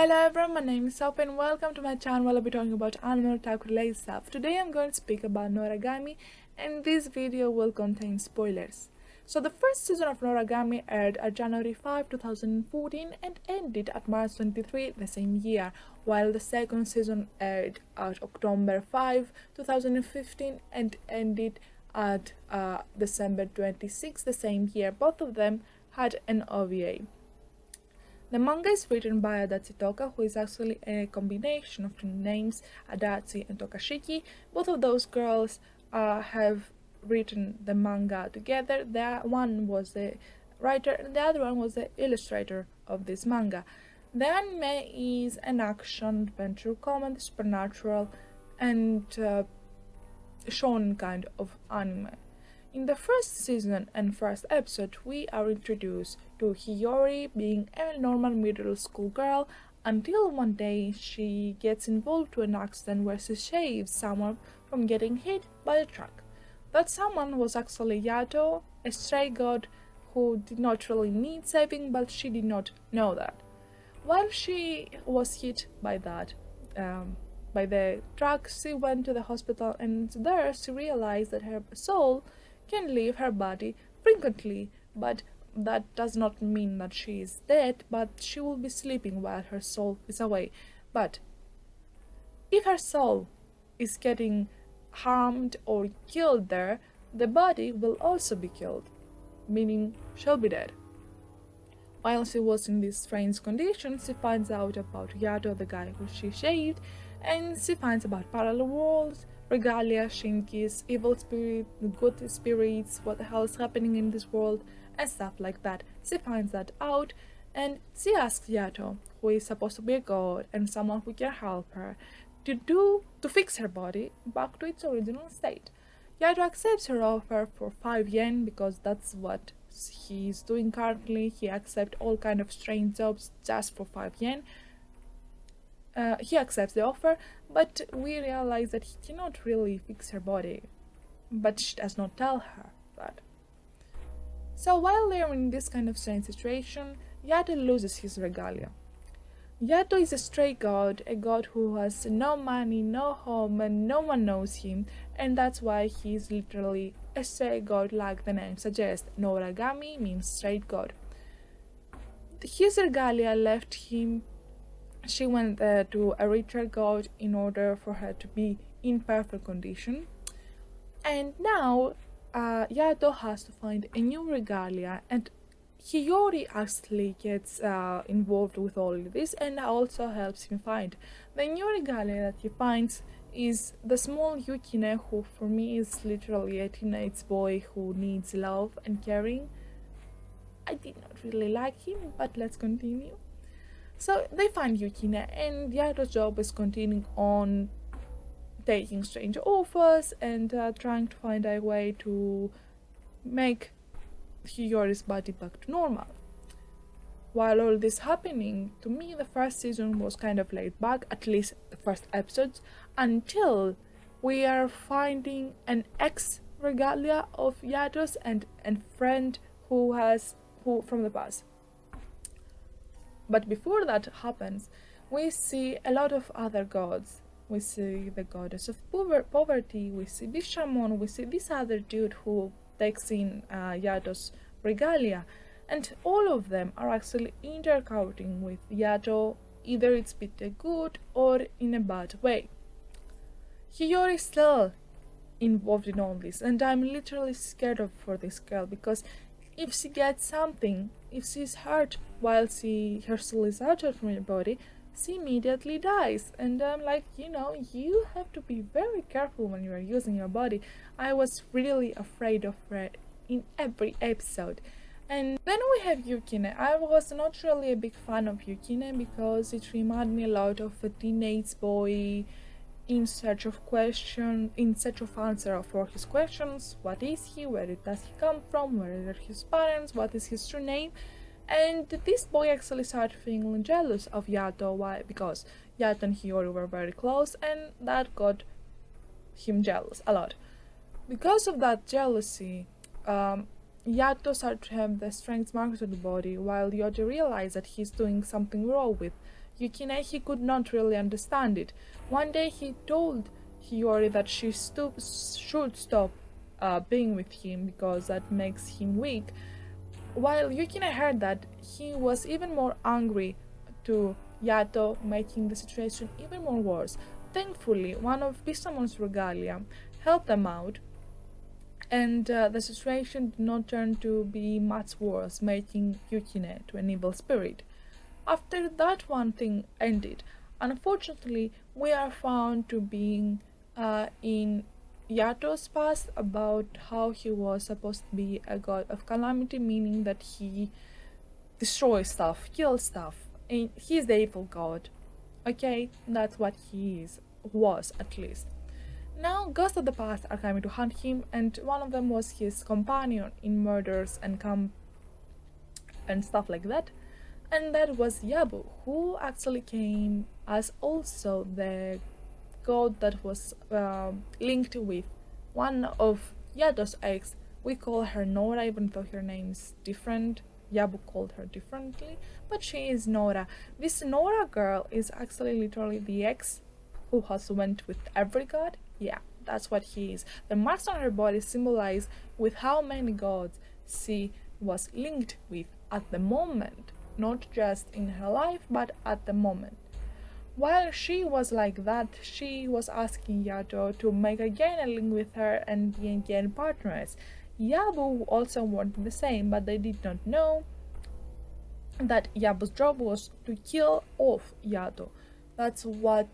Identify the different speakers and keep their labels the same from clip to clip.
Speaker 1: Hello everyone, my name is Sophie and welcome to my channel where I'll be talking about anime type related stuff. Today I'm going to speak about Noragami and this video will contain spoilers. So the first season of Noragami aired at January 5, 2014 and ended at March 23 the same year, while the second season aired at October 5, 2015 and ended at December 26 the same year. Both of them had an OVA. The manga is written by Adachi Toka, who is actually a combination of two names, Adachi and Tokashiki. Both of those girls have written the manga together. One was the writer and the other one was the illustrator of this manga. The anime is an action adventure comedy, supernatural and shounen kind of anime. In the first season and first episode, we are introduced to Hiyori being a normal middle school girl until one day she gets involved to an accident where she saves someone from getting hit by a truck. That someone was actually Yato, a stray god who did not really need saving, but she did not know that. While she was hit by the truck, she went to the hospital and there she realized that her soul can leave her body frequently, but that does not mean that she is dead, but she will be sleeping while her soul is away. But if her soul is getting harmed or killed there, the body will also be killed, meaning she'll be dead. While she was in this strange condition, she finds out about Yato, the guy who she saved, and she finds about parallel worlds, regalia, shinkis, evil spirits, good spirits, what the hell is happening in this world, and stuff like that. She finds that out, and she asks Yato, who is supposed to be a god and someone who can help her, to fix her body back to its original state. Yato accepts her offer for 5 yen because that's what he's doing currently. He accepts all kind of strange jobs just for 5 yen. He accepts the offer, but we realize that he cannot really fix her body, but she does not tell her that. So while they're in this kind of strange situation, Yato loses his regalia. Yato is a stray god, a god who has no money, no home, and no one knows him, and that's why he's literally a stray god like the name suggests. Noragami means straight god. His regalia left him. She went to a richer god in order for her to be in perfect condition. And now Yato has to find a new regalia, and Hiyori actually gets involved with all of this and also helps him find. The new regalia that he finds is the small Yukine, who for me is literally a teenage boy who needs love and caring. I did not really like him, but let's continue. So they find Yukine, and Yato's job is continuing on taking strange offers and trying to find a way to make Hiyori's body back to normal. While all this happening, to me the first season was kind of laid back, at least the first episodes, until we are finding an ex-regalia of Yatos and a friend who from the past. But before that happens, we see a lot of other gods. We see the goddess of poverty, we see this shaman, we see this other dude who takes in Yato's regalia, and all of them are actually interacting with Yato, either it's a bit good or in a bad way. Hiyori is still involved in all this, and I'm literally scared for this girl, because if she gets something, if she's hurt while her soul is out from her body, she immediately dies. And I'm like, you have to be very careful when you are using your body. I was really afraid of her in every episode. And then we have Yukine. I was not really a big fan of Yukine because it reminded me a lot of a teenage boy in search of answer for his questions. What is he? Where does he come from? Where are his parents? What is his true name? And this boy actually started feeling jealous of Yato. Why? Because Yato and Hiyori were very close, and that got him jealous a lot. Because of that jealousy, Yato started to have the strength marks on the body, while Yato realized that he's doing something wrong with Yukine, he could not really understand it. One day he told Hiyori that she should stop being with him because that makes him weak. While Yukine heard that, he was even more angry to Yato, making the situation even more worse. Thankfully, one of Bisamon's regalia helped them out, and the situation did not turn to be much worse, making Yukine to an evil spirit. After that one thing ended, unfortunately, we are found to be in Yato's past about how he was supposed to be a god of calamity, meaning that he destroys stuff, kills stuff, and he's the evil god. Okay, that's what he is, was at least. Now, ghosts of the past are coming to hunt him, and one of them was his companion in murders and stuff like that. And that was Yabu, who actually came as also the god that was linked with one of Yato's ex. We call her Nora, even though her name's different. Yabu called her differently, but she is Nora. This Nora girl is actually literally the ex who has went with every god. Yeah, that's what he is. The marks on her body symbolize with how many gods she was linked with at the moment, not just in her life, but at the moment. While she was like that, she was asking Yato to make again a link with her and be again partners. Yabu also wanted the same, but they did not know that Yabu's job was to kill off Yato. That's what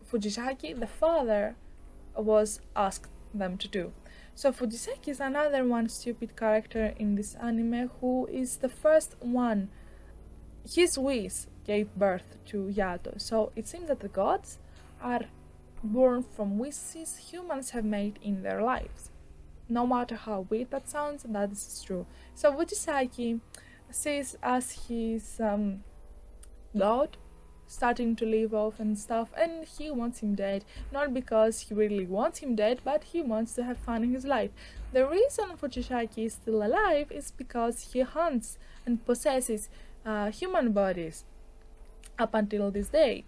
Speaker 1: Fujisaki, the father, was asked them to do. So Fujisaki is another one stupid character in this anime who is the first one. His widh gave birth to Yato, so it seems that the gods are born from wishes humans have made in their lives. No matter how weird that sounds, that is true. So Fujisaki sees as his god starting to live off and stuff, and he wants him dead, not because he really wants him dead, but he wants to have fun in his life. The reason Fujisaki is still alive is because he hunts and possesses human bodies up until this day.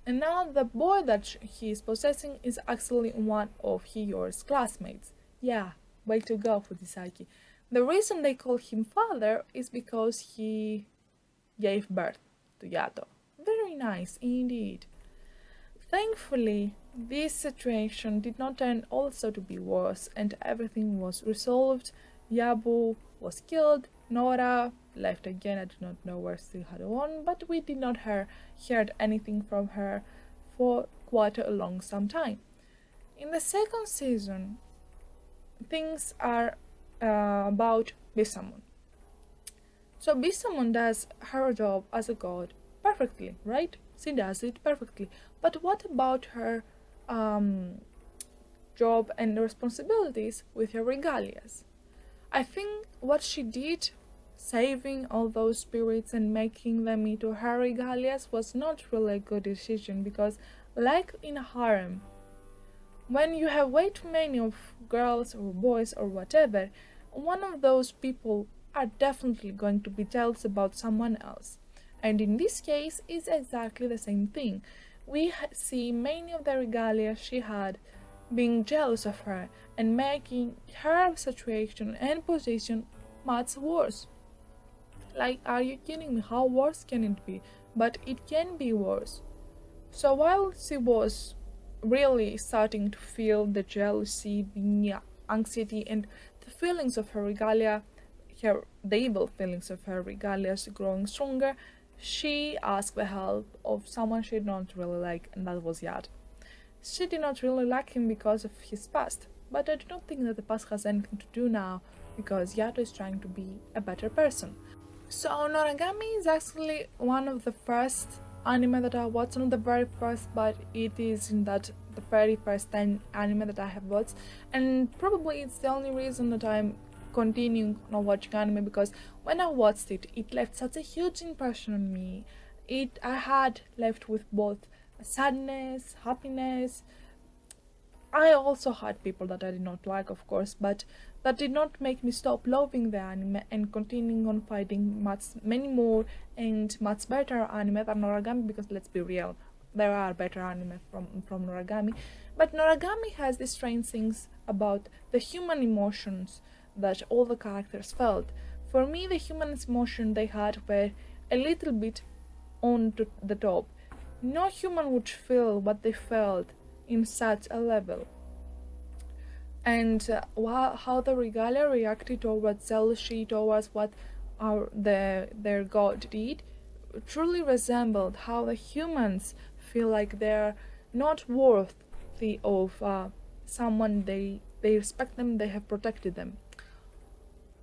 Speaker 1: And now the boy that he is possessing is actually one of Hiyori's classmates. Yeah, way to go, Fujisaki. The reason they call him father is because he gave birth to Yato. Very nice indeed. Thankfully, this situation did not turn also to be worse, and everything was resolved. Yabu was killed, Nora left again. I do not know where she had gone, but we did not hear anything from her for quite a long some time. In the second season, things are about Bisamon. So Bisamon does her job as a god perfectly, right? She does it perfectly. But what about her job and responsibilities with her regalias? I think what she did, saving all those spirits and making them into her regalias, was not really a good decision, because like in a harem, when you have way too many of girls or boys or whatever, one of those people are definitely going to be jealous about someone else. And in this case, it's exactly the same thing. We see many of the regalia she had being jealous of her and making her situation and position much worse. Like, are you kidding me? How worse can it be? But it can be worse. So while she was really starting to feel the jealousy, the anxiety, and the feelings of her regalia, the evil feelings of her regalias growing stronger, she asked the help of someone she did not really like, and that was Yato. She did not really like him because of his past, but I do not think that the past has anything to do now, because Yato is trying to be a better person. So Noragami is actually one of the first anime that I watched, not the very first, but it is in that the very first 10 anime that I have watched, and probably it's the only reason that I'm continuing on watching anime, because when I watched it, it left such a huge impression on me. I had left with both sadness, happiness, I also had people that I did not like, of course, but that did not make me stop loving the anime and continuing on finding many more and much better anime than Noragami, because let's be real, there are better anime from Noragami. But Noragami has these strange things about the human emotions that all the characters felt. For me, the human emotion they had were a little bit on to the top. No human would feel what they felt in such a level. And how the regalia reacted towards jealousy, towards what their god did, truly resembled how the humans feel like they're not worthy of someone they respect them, they have protected them.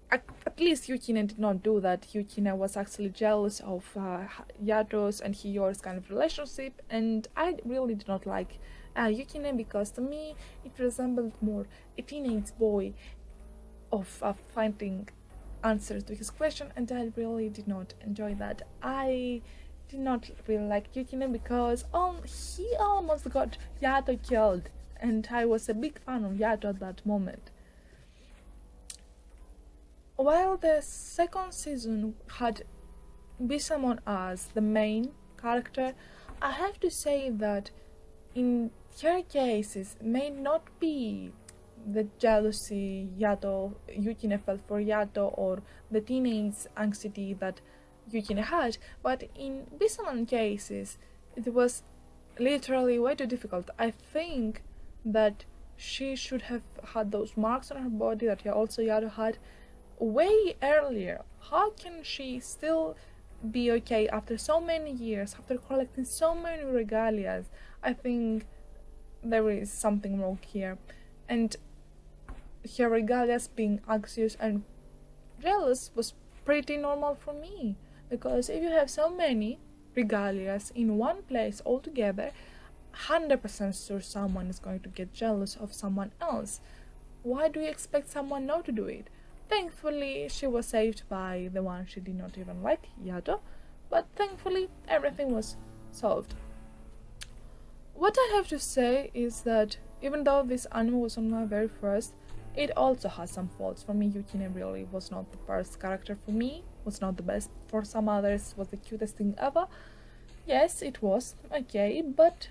Speaker 1: At least Yukine did not do that. Yukine was actually jealous of Yatos and Hiyoris kind of relationship, and I really did not like Yukine, because to me it resembled more a teenage boy of finding answers to his question, and I really did not enjoy that. I did not really like Yukine because he almost got Yato killed, and I was a big fan of Yato at that moment. While the second season had Bisamon as the main character, I have to say that in her cases may not be the jealousy Yukine felt for Yato, or the teenage anxiety that Yukine had, but in Bisamon cases it was literally way too difficult. I think that she should have had those marks on her body that also Yato had way earlier. How can she still be okay after so many years, after collecting so many regalias? I think there is something wrong here, and her regalias being anxious and jealous was pretty normal for me, because if you have so many regalias in one place all together, 100% sure someone is going to get jealous of someone else. Why do you expect someone not to do it? Thankfully, she was saved by the one she did not even like, Yato, but thankfully everything was solved. What I have to say is that even though this anime was on my very first, it also has some faults. For me, Yukine really was not the first character for me, was not the best. For some others, was the cutest thing ever. Yes, it was, okay, but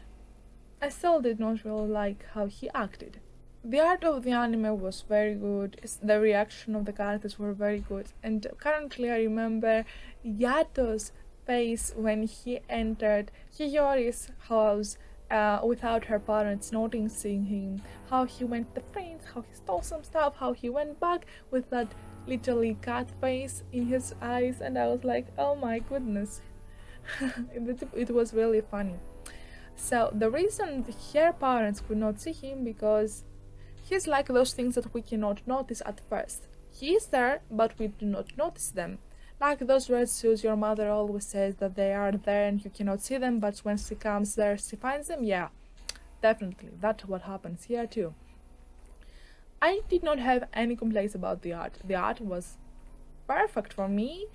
Speaker 1: I still did not really like how he acted. The art of the anime was very good, the reaction of the characters were very good, and currently I remember Yato's face when he entered Hiyori's house without her parents noticing him, how he went to the friends, how he stole some stuff, how he went back with that literally cat face in his eyes, and I was like, oh my goodness. It was really funny. So the reason her parents could not see him, because he's like those things that we cannot notice at first. He is there, but we do not notice them. Like those red shoes your mother always says that they are there and you cannot see them, but when she comes there, she finds them. Yeah, definitely. That's what happens here too. I did not have any complaints about the art. The art was perfect for me.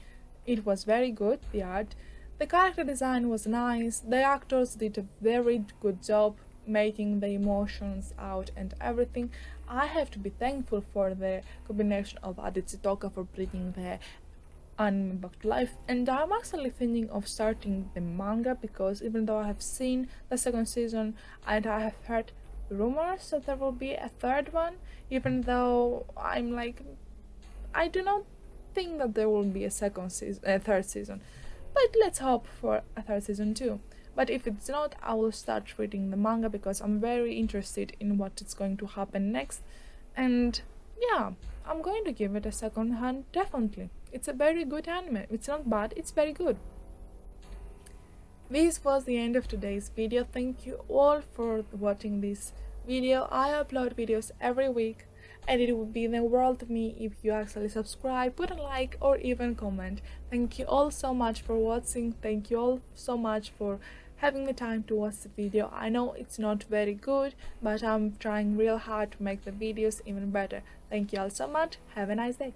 Speaker 1: It was very good, the art. The character design was nice. The actors did a very good job making the emotions out and everything. I have to be thankful for the combination of Adichie Toka for bringing the anime back to life, and I'm actually thinking of starting the manga, because even though I have seen the second season and I have heard rumors that there will be a third one, even though I'm like, I do not think that there will be a third season, but let's hope for a third season too. But if it's not, I will start reading the manga, because I'm very interested in what is going to happen next. And yeah, I'm going to give it a second hand, definitely. It's a very good anime. It's not bad, it's very good. This was the end of today's video. Thank you all for watching this video. I upload videos every week, and it would be the world to me if you actually subscribe, put a like, or even comment. Thank you all so much for watching. Thank you all so much for having the time to watch the video. I know it's not very good, but I'm trying real hard to make the videos even better. Thank you all so much. Have a nice day.